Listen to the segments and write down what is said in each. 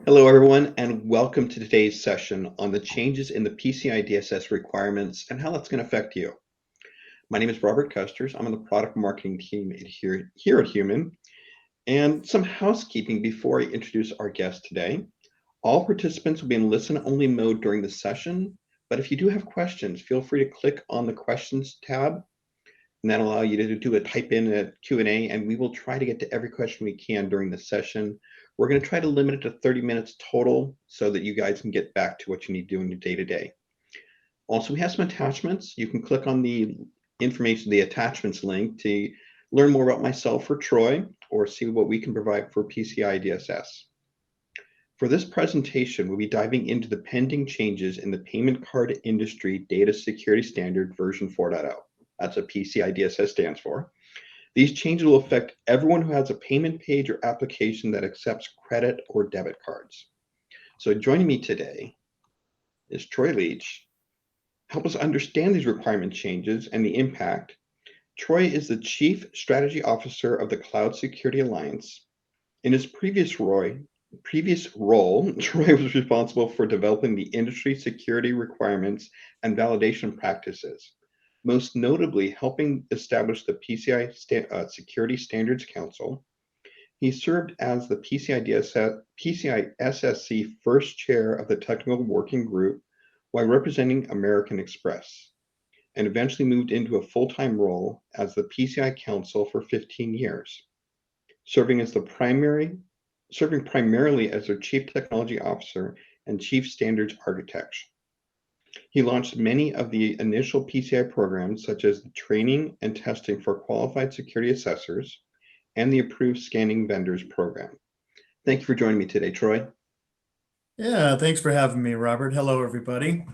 Hello, everyone, and welcome to today's session on the changes in the PCI DSS requirements and how that's going to affect you. My name is Robert Kusters. I'm on the product marketing team here at Human. And some housekeeping before I introduce our guest today. All participants will be in listen-only mode during the session, but if you do have questions, feel free to click on the questions tab, and that'll allow you to do a type in a Q&A, and we will try to get to every question we can during the session. We're going to try to limit it to 30 minutes total so that you guys can get back to what you need to do in your day-to-day. Also, we have some attachments. You can click on the information, the attachments link to learn more about myself or Troy, or see what we can provide for PCI DSS. For this presentation, we'll be diving into the pending changes in the payment card industry data security standard version 4.0. That's what PCI DSS stands for. These changes will affect everyone who has a payment page or application that accepts credit or debit cards. So joining me today is Troy Leach. Help us understand these requirement changes and the impact. Troy is the Chief Strategy Officer of the Cloud Security Alliance. In his previous role, Troy was responsible for developing the industry security requirements and validation practices, most notably helping establish the PCI Security Standards Council. He served as the PCI SSC first chair of the technical working group while representing American Express, and eventually moved into a full-time role as the PCI Council for 15 years, serving primarily as their Chief Technology Officer and Chief Standards Architect. He launched many of the initial PCI programs, such as the training and testing for qualified security assessors and the approved scanning vendors program. Thank you for joining me today, Troy. Yeah, thanks for having me, Robert. Hello, everybody.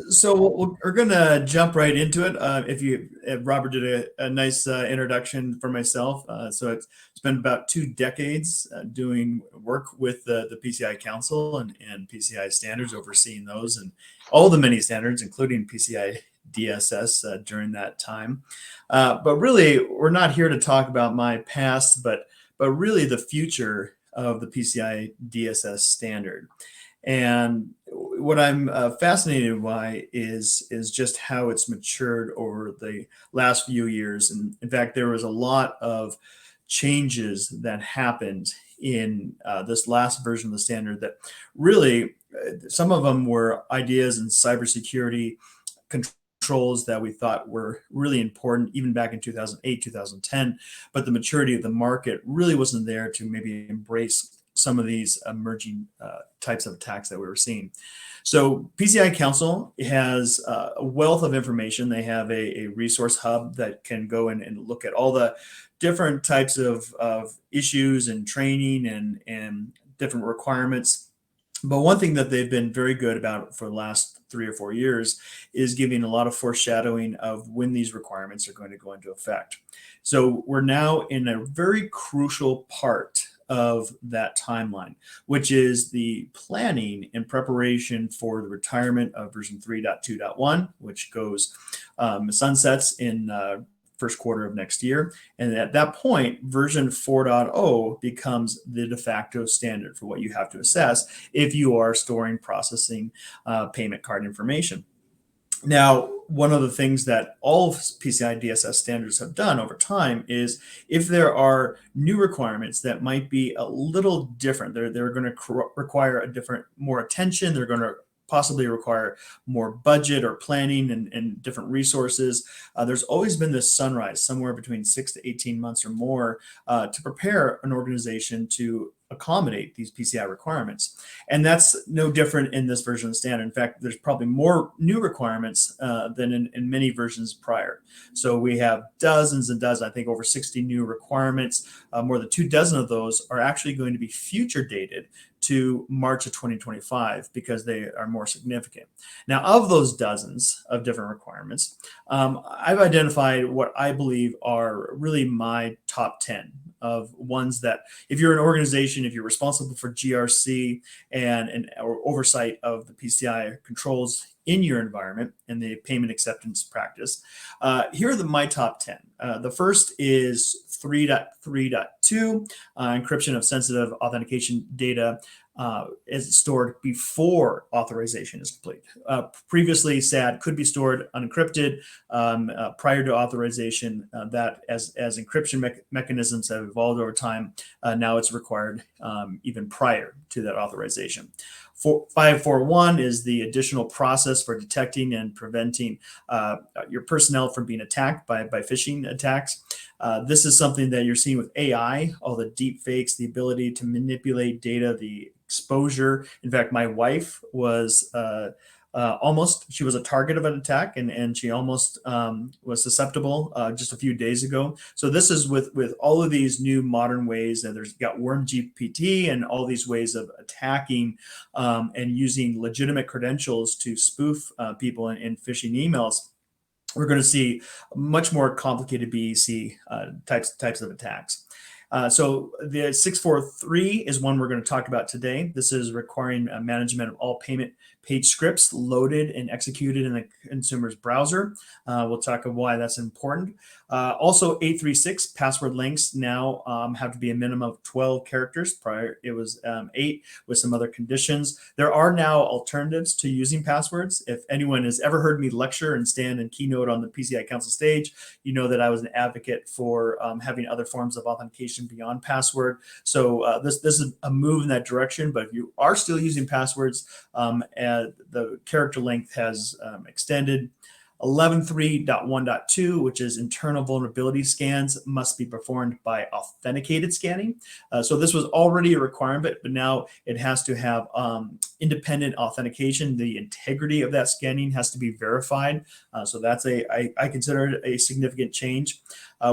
So we're going to jump right into it. Robert did a nice introduction for myself. So it's been about 2 decades doing work with the PCI Council and PCI standards, overseeing those and all the many standards, including PCI DSS during that time. But really, we're not here to talk about my past, but really the future of the PCI DSS standard. And what I'm fascinated by is just how it's matured over the last few years. And in fact, there was a lot of changes that happened in this last version of the standard that really, some of them were ideas in cybersecurity controls that we thought were really important even back in 2008, 2010, but the maturity of the market really wasn't there to maybe embrace some of these emerging types of attacks that we were seeing. So PCI Council has a wealth of information. They have a resource hub that can go in and look at all the different types of issues and training and different requirements. But one thing that they've been very good about for the last 3 or 4 years is giving a lot of foreshadowing of when these requirements are going to go into effect. So we're now in a very crucial part of that timeline, which is the planning and preparation for the retirement of version 3.2.1, which goes sunsets in first quarter of next year. And at that point, version 4.0 becomes the de facto standard for what you have to assess if you are storing, processing payment card information. Now, one of the things that all PCI DSS standards have done over time is if there are new requirements that might be a little different, they're going to require more attention, they're going to possibly require more budget or planning and different resources. There's always been this sunrise somewhere between 6 to 18 months or more to prepare an organization to accommodate these PCI requirements. And that's no different in this version of the standard. In fact, there's probably more new requirements than in many versions prior. So we have dozens and dozens, I think over 60 new requirements. More than 24 of those are actually going to be future dated to March of 2025 because they are more significant. Now, of those dozens of different requirements, I've identified what I believe are really my top 10 of ones that if you're an organization, if you're responsible for GRC or oversight of the PCI controls in your environment and the payment acceptance practice, here are my top 10. The first is 3.3.2, encryption of sensitive authentication data is stored before authorization is complete. Previously, SAD could be stored unencrypted prior to authorization. That as encryption mechanisms have evolved over time, now it's required even prior to that authorization. 541 is the additional process for detecting and preventing your personnel from being attacked by phishing attacks. This is something that you're seeing with AI, all the deep fakes, the ability to manipulate data, the exposure. In fact, my wife was she was a target of an attack, and she almost was susceptible just a few days ago. So this is with all of these new modern ways, and there's got Worm GPT and all these ways of attacking and using legitimate credentials to spoof people in phishing emails. We're going to see much more complicated BEC types of attacks. So the 643 is one we're going to talk about today. This is requiring management of all payment page scripts loaded and executed in the consumer's browser. We'll talk about why that's important. Also, 836 password lengths now have to be a minimum of 12 characters. Prior, it was 8 with some other conditions. There are now alternatives to using passwords. If anyone has ever heard me lecture and stand and keynote on the PCI Council stage, you know that I was an advocate for having other forms of authentication beyond password. So this is a move in that direction. But if you are still using passwords, the character length has extended. 11.3.1.2, which is internal vulnerability scans, must be performed by authenticated scanning. So this was already a requirement, but now it has to have independent authentication. The integrity of that scanning has to be verified. So that's I consider it a significant change.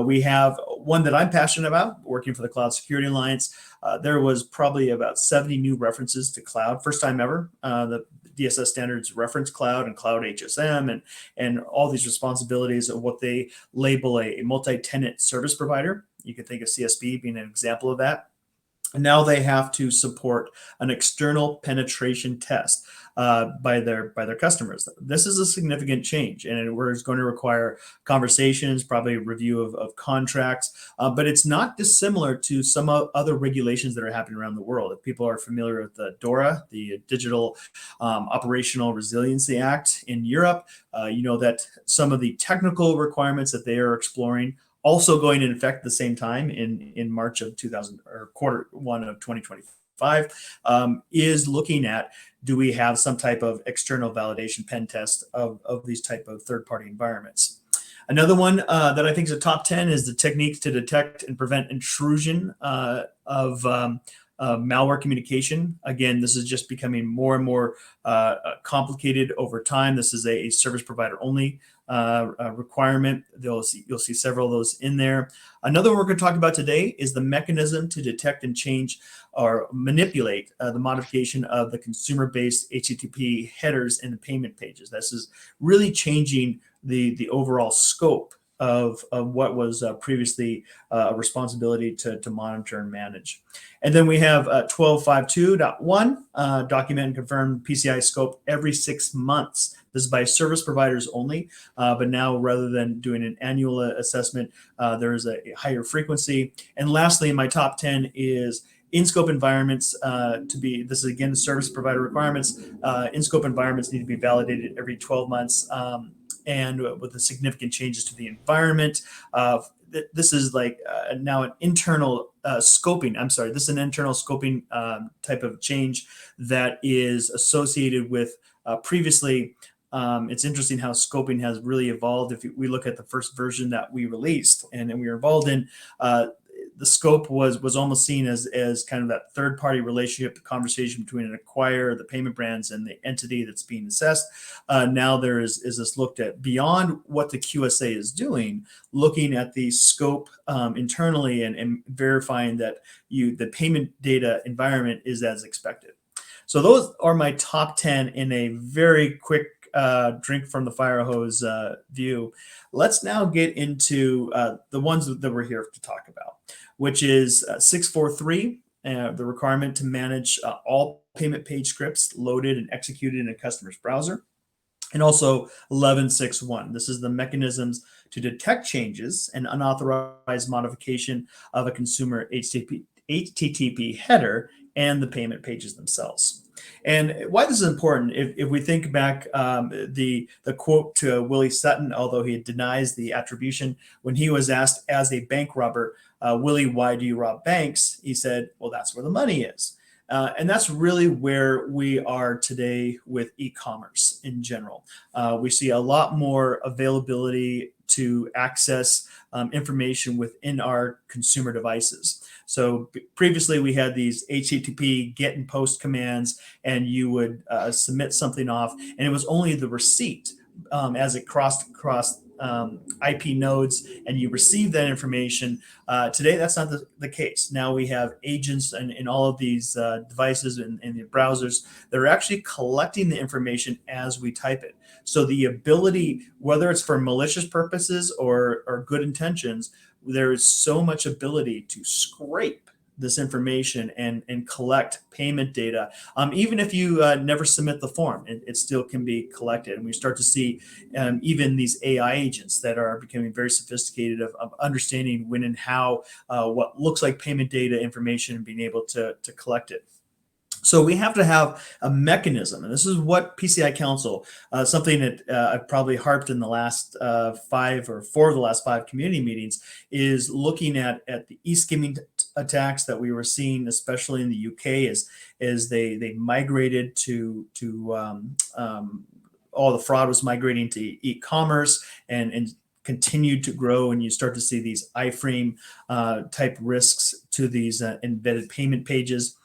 We have one that I'm passionate about, working for the Cloud Security Alliance. There was probably about 70 new references to cloud, first time ever. The DSS standards reference cloud and cloud HSM and all these responsibilities of what they label a multi-tenant service provider. You can think of CSP being an example of that. And now they have to support an external penetration test by their customers. This is a significant change, and it's going to require conversations, probably a review of contracts, but it's not dissimilar to some other regulations that are happening around the world. If people are familiar with the DORA, the Digital Operational Resiliency Act in Europe, you know that some of the technical requirements that they are exploring also going into effect at the same time in March of quarter one of 2025 is looking at, do we have some type of external validation pen test of these type of third-party environments? Another one that I think is a top 10 is the techniques to detect and prevent intrusion of malware communication. Again, this is just becoming more and more complicated over time. This is a service provider only requirement. You'll see several of those in there. Another one we're going to talk about today is the mechanism to detect and change or manipulate the modification of the consumer-based HTTP headers in the payment pages. This is really changing the overall scope of what was previously a responsibility to monitor and manage. And then we have 12.5.2.1, document and confirm PCI scope every 6 months. This is by service providers only, but now rather than doing an annual assessment, there is a higher frequency. And lastly, in my top 10 is in-scope environments this is again service provider requirements. In-scope environments need to be validated every 12 months. And with the significant changes to the environment, this is like now an internal scoping. I'm sorry, this is an internal scoping type of change that is associated with previously. It's interesting how scoping has really evolved. If we look at the first version that we released and we were involved in, the scope was almost seen as kind of that third-party relationship, the conversation between an acquirer, the payment brands, and the entity that's being assessed. Now there is this looked at beyond what the QSA is doing, looking at the scope internally and verifying that the payment data environment is as expected. So those are my top 10 in a very quick drink from the fire hose view. Let's now get into the ones that we're here to talk about, which is 643, the requirement to manage all payment page scripts loaded and executed in a customer's browser. And also 11.6.1. This is the mechanisms to detect changes and unauthorized modification of a consumer HTTP header and the payment pages themselves. And why this is important, if we think back, the quote to Willie Sutton, although he denies the attribution, when he was asked as a bank robber, Willie, why do you rob banks? He said, well, that's where the money is. And that's really where we are today with e-commerce in general. We see a lot more availability to access information within our consumer devices. So previously we had these HTTP get and post commands, and you would submit something off, and it was only the receipt as it crossed IP nodes, and you receive that information. Today, that's not the case. Now we have agents in all of these devices and the browsers that are actually collecting the information as we type it. So the ability, whether it's for malicious purposes or good intentions, there is so much ability to scrape this information and collect payment data. Even if you never submit the form, it still can be collected. And we start to see even these AI agents that are becoming very sophisticated of understanding when and how what looks like payment data information and being able to collect it. So we have to have a mechanism, and this is what PCI Council, something that I've probably harped in the last 5 or 4 of the last 5 community meetings, is looking at the e-skimming attacks that we were seeing, especially in the UK, as they migrated to all the fraud was migrating to e-commerce and continued to grow, and you start to see these iframe type risks to these embedded payment pages.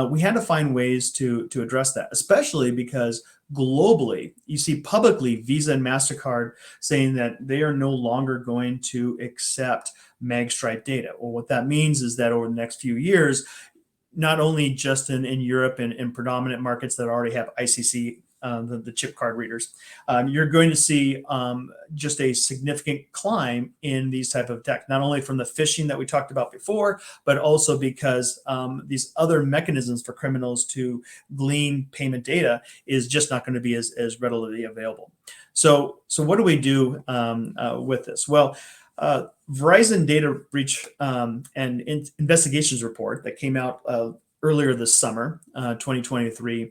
We had to find ways to address that, especially because globally, you see publicly Visa and MasterCard saying that they are no longer going to accept magstripe data. Well, what that means is that over the next few years, not only just in Europe and in predominant markets that already have ICC, the chip card readers, you're going to see just a significant climb in these type of attacks, not only from the phishing that we talked about before, but also because these other mechanisms for criminals to glean payment data is just not going to be as readily available. So what do we do with this? Well, Verizon data breach and investigations report that came out earlier this summer, 2023,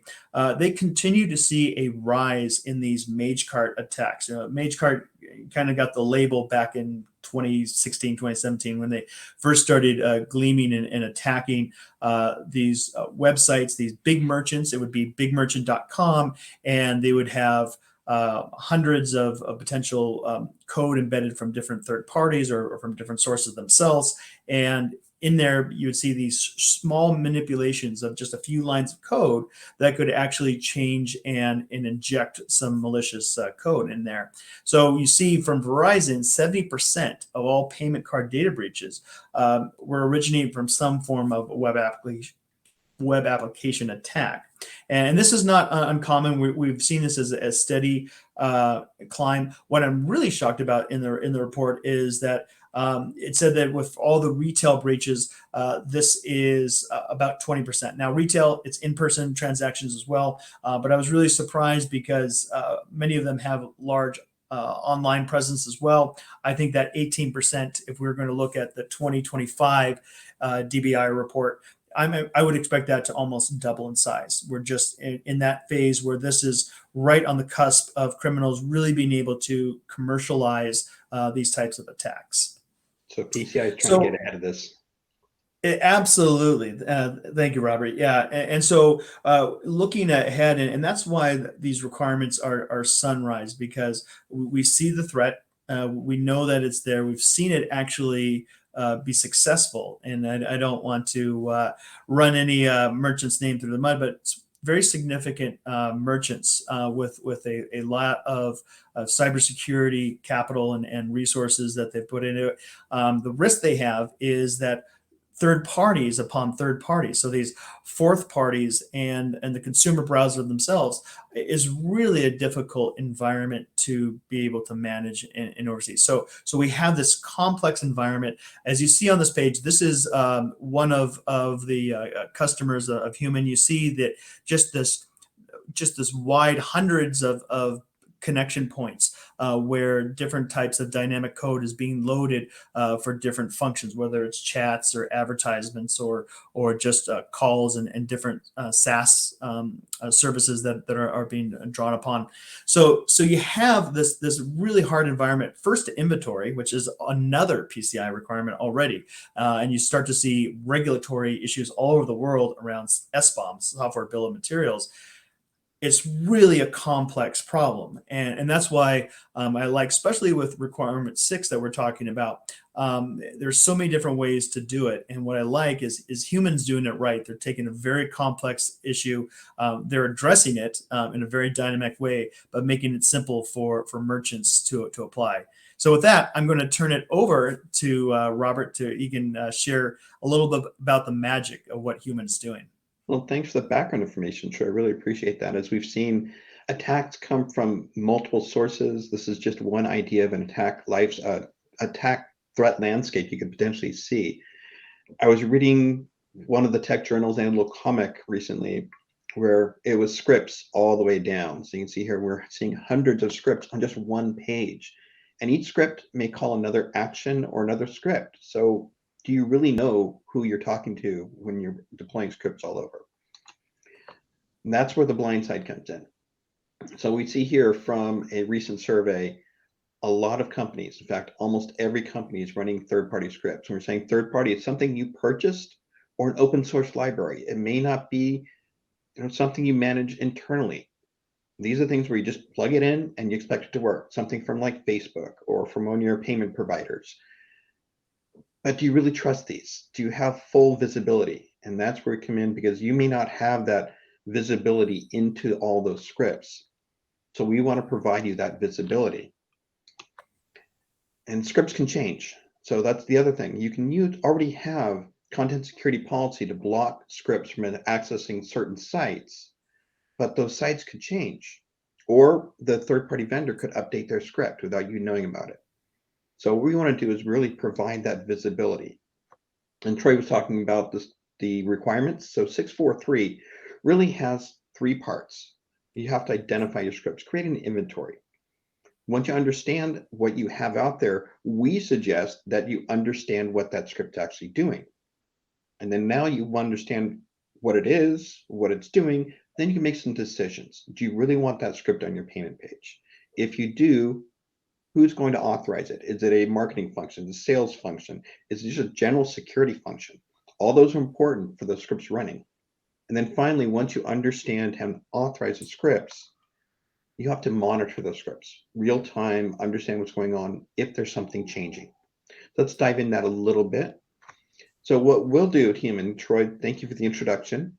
they continue to see a rise in these Magecart attacks. Magecart kind of got the label back in 2016, 2017, when they first started gleaming and attacking these websites, these big merchants. It would be bigmerchant.com, and they would have hundreds of potential code embedded from different third parties or from different sources themselves. And in there, you would see these small manipulations of just a few lines of code that could actually change and inject some malicious code in there. So you see from Verizon, 70% of all payment card data breaches were originating from some form of web application attack. And this is not uncommon. We've seen this as a steady climb. What I'm really shocked about in the report is that it said that with all the retail breaches, this is about 20%. Now, retail, it's in-person transactions as well, but I was really surprised because many of them have large online presence as well. I think that 18%, if we're going to look at the 2025 DBI report, I would expect that to almost double in size. We're just in that phase where this is right on the cusp of criminals really being able to commercialize these types of attacks. So PCI is trying to get ahead of this. Absolutely. Thank you, Robert. Yeah. And so looking ahead, and that's why these requirements are sunrise, because we see the threat. We know that it's there. We've seen it actually be successful. And I don't want to run any merchant's name through the mud, but it's very significant merchants with a lot of cybersecurity capital and resources that they've put into it. The risk they have is that third parties upon third parties, so these fourth parties and the consumer browser themselves, is really a difficult environment to be able to manage and oversee. So we have this complex environment. As you see on this page, this is one of the customers of Human. You see that just this wide hundreds of connection points where different types of dynamic code is being loaded for different functions, whether it's chats or advertisements or just calls and different SaaS services that are being drawn upon. So you have this really hard environment first to inventory, which is another PCI requirement already, and you start to see regulatory issues all over the world around SBOM, software bill of materials. It's really a complex problem. And that's why I like, especially with requirement 6 that we're talking about, there's so many different ways to do it. And what I like is humans doing it right. They're taking a very complex issue. They're addressing it in a very dynamic way, but making it simple for merchants to apply. So with that, I'm going to turn it over to Robert you can share a little bit about the magic of what humans doing. Well, thanks for the background information, Troy. I really appreciate that. As we've seen, attacks come from multiple sources. This is just one idea of an attack threat landscape you could potentially see. I was reading one of the tech journals and a little comic recently where it was scripts all the way down. So you can see here we're seeing hundreds of scripts on just one page. And each script may call another action or another script. So do you really know who you're talking to when you're deploying scripts all over? And that's where the blind side comes in. So we see here from a recent survey, a lot of companies, in fact, almost every company is running third-party scripts. When we're saying third-party, it's something you purchased or an open source library. It may not be something you manage internally. These are things where you just plug it in and you expect it to work. Something from like Facebook or from one of your payment providers. But do you really trust these? Do you have full visibility? And that's where we come in, because you may not have that visibility into all those scripts. So we want to provide you that visibility. And scripts can change. So that's the other thing. You can already have content security policy to block scripts from accessing certain sites, but those sites could change. Or the third-party vendor could update their script without you knowing about it. So what we want to do is really provide that visibility. And Troy was talking about the requirements. So 643 really has 3 parts. You have to identify your scripts, create an inventory. Once you understand what you have out there, we suggest that you understand what that script's actually doing. And then now you understand what it is, what it's doing, then you can make some decisions. Do you really want that script on your payment page? If you do, who's going to authorize it? Is it a marketing function, a sales function? Is it just a general security function? All those are important for the scripts running. And then finally, once you understand how to authorize the scripts, you have to monitor those scripts, real time, understand what's going on if there's something changing. Let's dive in that a little bit. So what we'll do at Human, Troy, thank you for the introduction.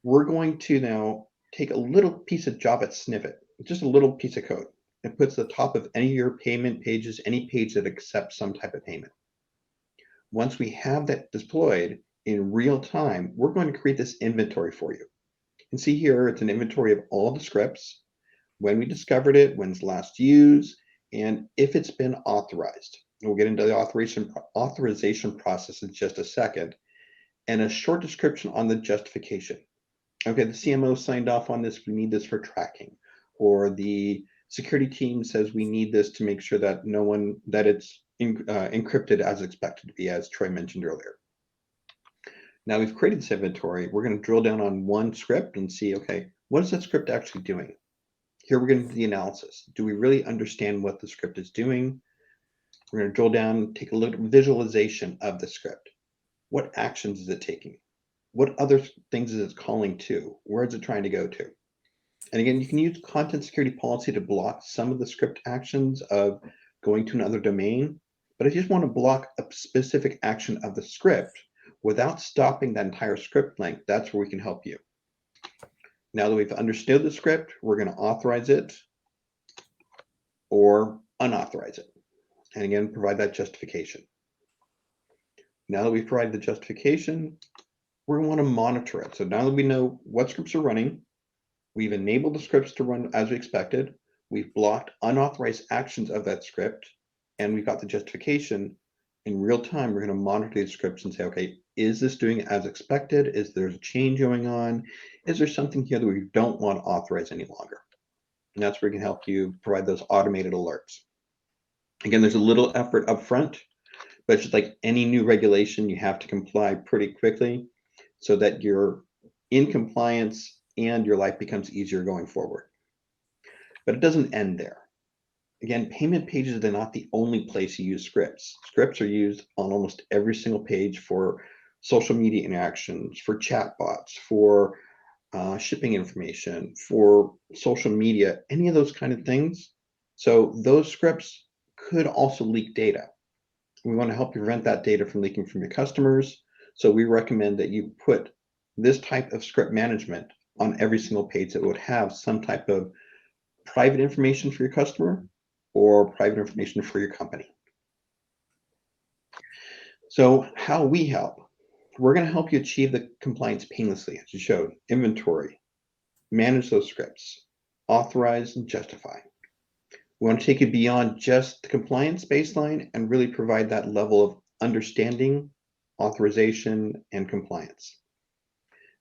We're going to now take a little piece of Java snippet, just a little piece of code. It puts the top of any of your payment pages, any page that accepts some type of payment. Once we have that deployed in real time, we're going to create this inventory for you. You can see here, it's an inventory of all the scripts, when we discovered it, when it's last used, and if it's been authorized. We'll get into the authorization process in just a second, and a short description on the justification. Okay, the CMO signed off on this, we need this for tracking, or the security team says we need this to make sure that it's encrypted as expected to be, as Troy mentioned earlier. Now we've created this inventory, we're going to drill down on one script and see, okay, what is that script actually doing? Here we're going to do the analysis. Do we really understand what the script is doing? We're going to drill down, take a look at visualization of the script. What actions is it taking? What other things is it calling to? Where is it trying to go to? And again, you can use content security policy to block some of the script actions of going to another domain. But if you just want to block a specific action of the script without stopping that entire script length, that's where we can help you. Now that we've understood the script, we're going to authorize it or unauthorize it. And again, provide that justification. Now that we've provided the justification, we're going to want to monitor it. So now that we know what scripts are running, we've enabled the scripts to run as we expected, we've blocked unauthorized actions of that script, and we've got the justification. In real time, we're going to monitor these scripts and say, okay, is this doing as expected? Is there a change going on? Is there something here that we don't want to authorize any longer? And that's where we can help you provide those automated alerts. Again, there's a little effort up front, but just like any new regulation, you have to comply pretty quickly so that you're in compliance and your life becomes easier going forward. But it doesn't end there. Again, payment pages are not the only place you use scripts. Scripts are used on almost every single page for social media interactions, for chatbots, for shipping information, for social media, any of those kind of things. So those scripts could also leak data. We want to help you prevent that data from leaking from your customers. So we recommend that you put this type of script management on every single page that would have some type of private information for your customer or private information for your company. So how we help? We're going to help you achieve the compliance painlessly, as you showed. Inventory, manage those scripts, authorize and justify. We want to take you beyond just the compliance baseline and really provide that level of understanding, authorization, and compliance.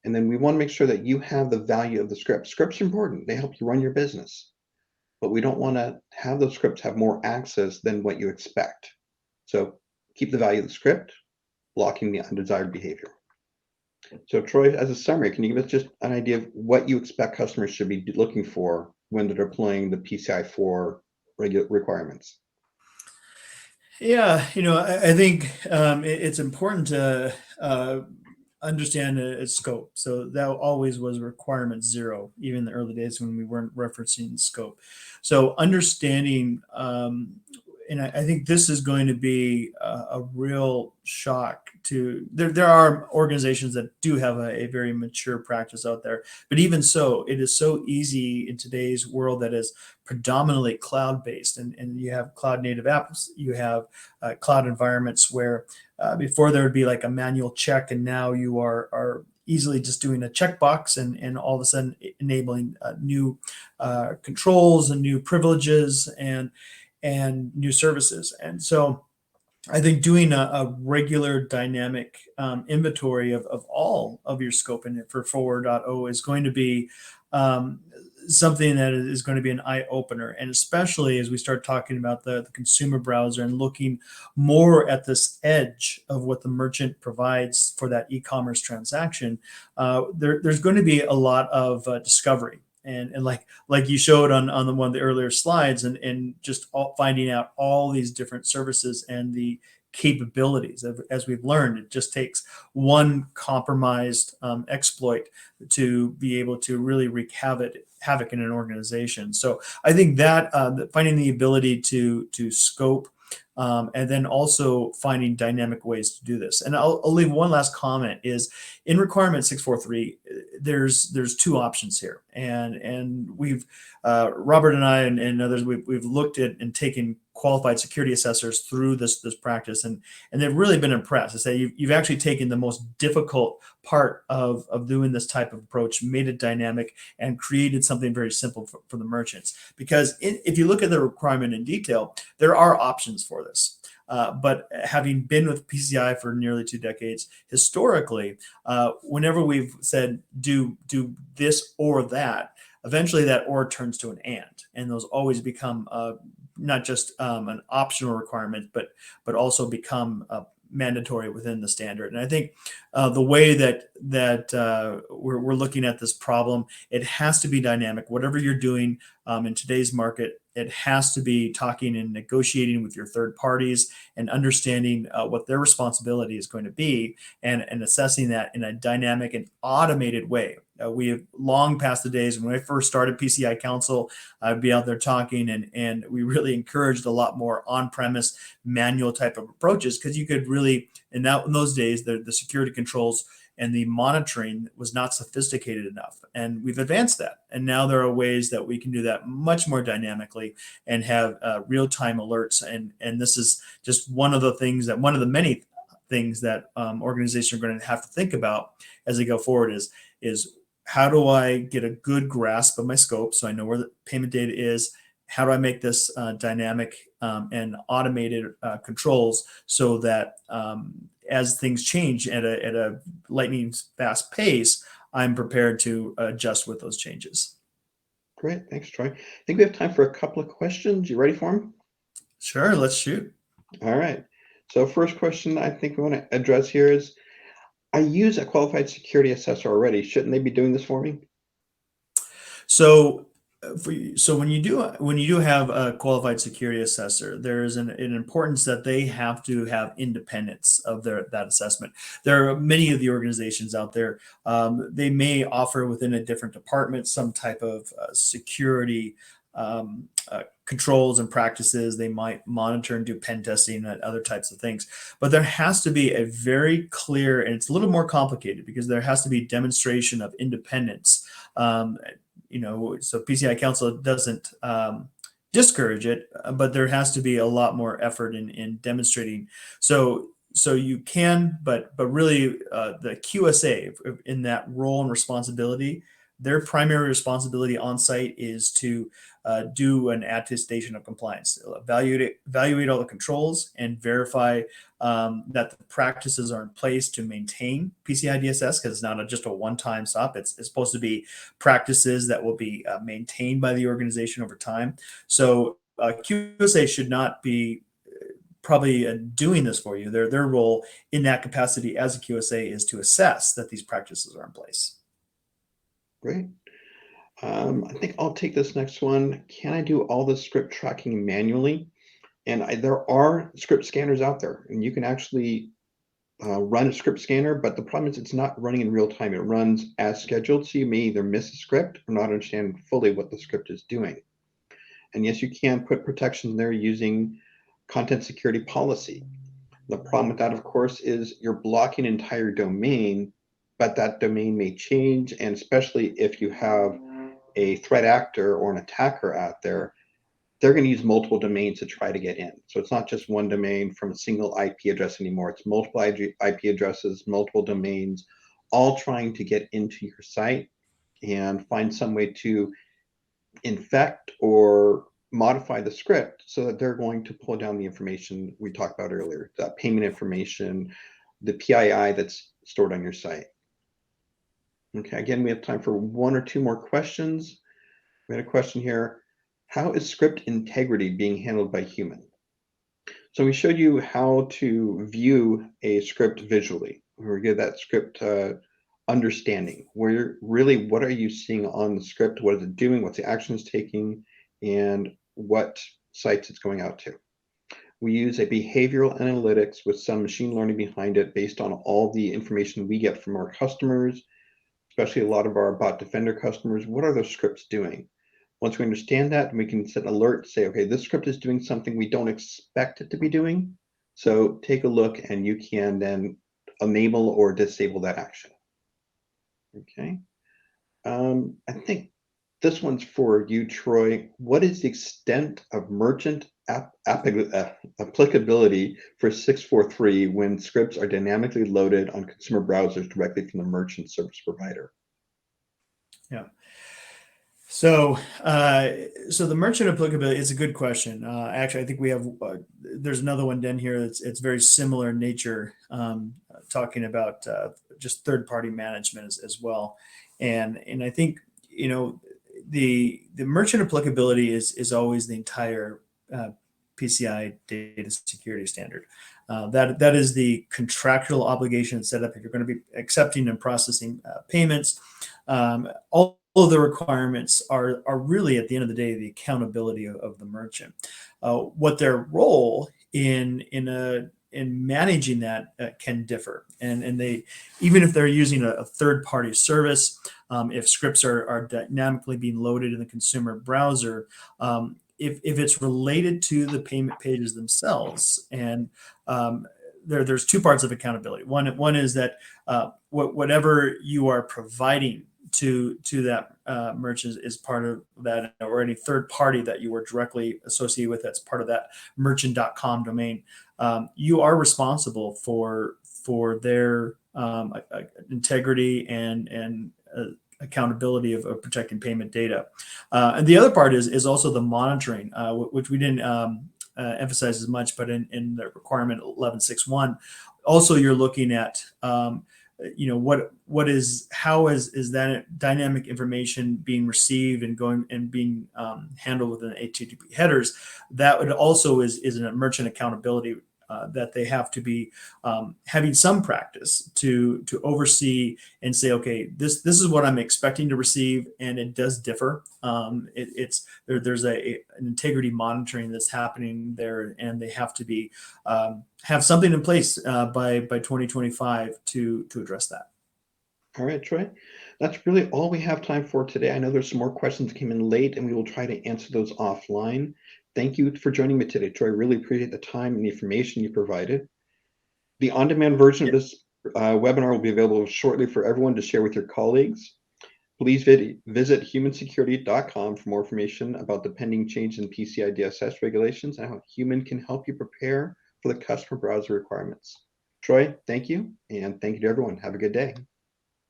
And then we want to make sure that you have the value of the script. Scripts are important. They help you run your business. But we don't want to have those scripts have more access than what you expect. So keep the value of the script, blocking the undesired behavior. So Troy, as a summary, can you give us just an idea of what you expect customers should be looking for when they're deploying the PCI 4 requirements? Yeah, I think it's important to understand its scope. So that always was requirement zero, even in the early days when we weren't referencing scope. So understanding, and I think this is going to be a real shock to, there are organizations that do have a very mature practice out there, but even so, it is so easy in today's world that is predominantly cloud-based, and you have cloud native apps, you have cloud environments where before there would be like a manual check, and now you are easily just doing a checkbox and all of a sudden enabling new controls and new privileges and new services. And so I think doing a regular dynamic inventory of all of your scope in it for 4.0 is going to be something that is going to be an eye opener. And especially as we start talking about the consumer browser and looking more at this edge of what the merchant provides for that e-commerce transaction, there's going to be a lot of discovery. And like you showed on the one of the earlier slides, and just finding out all these different services and the capabilities. As we've learned, it just takes one compromised exploit to be able to really wreak havoc in an organization. So I think that finding the ability to scope, and then also finding dynamic ways to do this. And I'll leave one last comment is in requirement 643, there's two options here. And we've, Robert and I and others, we've looked at and taken qualified security assessors through this practice, and they've really been impressed to say you've actually taken the most difficult part of doing this type of approach, made it dynamic, and created something very simple for the merchants. Because if you look at the requirement in detail, there are options for this. But having been with PCI for nearly 2 decades, historically, whenever we've said do this or that, eventually that or turns to an and those always become not just an optional requirement, but also become mandatory within the standard. And I think the way that we're looking at this problem, it has to be dynamic. Whatever you're doing in today's market, it has to be talking and negotiating with your third parties and understanding what their responsibility is going to be, and assessing that in a dynamic and automated way. We have long passed the days when I first started PCI Council, I'd be out there talking, and we really encouraged a lot more on-premise manual type of approaches, because you could really, in those days, the security controls and the monitoring was not sophisticated enough. And we've advanced that. And now there are ways that we can do that much more dynamically and have real-time alerts. And this is just one of the many things that organizations are going to have to think about as they go forward is how do I get a good grasp of my scope so I know where the payment data is? How do I make this dynamic and automated controls so that as things change at a lightning fast pace, I'm prepared to adjust with those changes. Great. Thanks, Troy. I think we have time for a couple of questions. You ready for them? Sure, let's shoot. All right. So first question I think we want to address here is, I use a qualified security assessor already. Shouldn't they be doing this for me? So, so when you do have a qualified security assessor, there is an importance that they have to have independence of that assessment. There are many of the organizations out there. They may offer within a different department some type of security controls and practices. They might monitor and do pen testing and other types of things. But there has to be a very clear, and it's a little more complicated because there has to be demonstration of independence. So PCI Council doesn't discourage it, but there has to be a lot more effort in demonstrating. So you can, but really the QSA in that role and responsibility, their primary responsibility on site is to do an attestation of compliance, evaluate all the controls, and verify that the practices are in place to maintain PCI DSS, because it's not just a one-time stop. It's supposed to be practices that will be maintained by the organization over time. So QSA should not be probably doing this for you. Their role in that capacity as a QSA is to assess that these practices are in place. Great. I think I'll take this next one. Can I do all the script tracking manually? And there are script scanners out there, and you can actually run a script scanner, but the problem is it's not running in real time. It runs as scheduled, so you may either miss a script or not understand fully what the script is doing. And yes, you can put protections there using content security policy. The problem with that, of course, is you're blocking an entire domain, but that domain may change, and especially if you have a threat actor or an attacker out there, they're going to use multiple domains to try to get in. So it's not just one domain from a single IP address anymore. It's multiple IP addresses, multiple domains, all trying to get into your site and find some way to infect or modify the script so that they're going to pull down the information we talked about earlier, that payment information, the PII that's stored on your site. Okay, again, we have time for one or two more questions. We had a question here. How is script integrity being handled by human? So we showed you how to view a script visually. We give that script understanding. Where really, what are you seeing on the script? What is it doing? What's the actions taking? And what sites it's going out to. We use a behavioral analytics with some machine learning behind it based on all the information we get from our customers, especially a lot of our bot defender customers. What are those scripts doing? Once we understand that, we can set an alert, say, okay, this script is doing something we don't expect it to be doing. So take a look and you can then enable or disable that action. Okay. I think this one's for you, Troy. What is the extent of merchant applicability for 643 when scripts are dynamically loaded on consumer browsers directly from the merchant service provider? Yeah. So the merchant applicability is a good question. Actually, I think we have, there's another one down here it's very similar in nature, talking about just third-party management as well. And I think, the merchant applicability is always the entire PCI data security standard. That is the contractual obligation set up if you're going to be accepting and processing payments. All of the requirements are really, at the end of the day, the accountability of the merchant. What their role in managing that can differ, and they, even if they're using a third-party service, if scripts are dynamically being loaded in the consumer browser, if it's related to the payment pages themselves, and there's two parts of accountability. One is that whatever you are providing to that merchant is part of that, or any third party that you were directly associated with that's part of that merchant.com domain. You are responsible for their integrity and accountability of protecting payment data. And the other part is also the monitoring, which we didn't emphasize as much, but in the requirement 11.6.1, also you're looking at how is that dynamic information being received and going and being handled within HTTP headers. That would also is a merchant accountability that they have to be having some practice to oversee and say, okay, this is what I'm expecting to receive, and it does differ. There's an integrity monitoring that's happening there, and they have to be have something in place by 2025 to address that. All right, Troy, that's really all we have time for today. I know there's some more questions that came in late, and we will try to answer those offline. Thank you for joining me today, Troy. I really appreciate the time and the information you provided. The on-demand version of this webinar will be available shortly for everyone to share with your colleagues. Please visit humansecurity.com for more information about the pending change in PCI DSS regulations and how Human can help you prepare for the customer browser requirements. Troy, thank you, and thank you to everyone. Have a good day.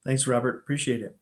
Thanks, Robert. Appreciate it.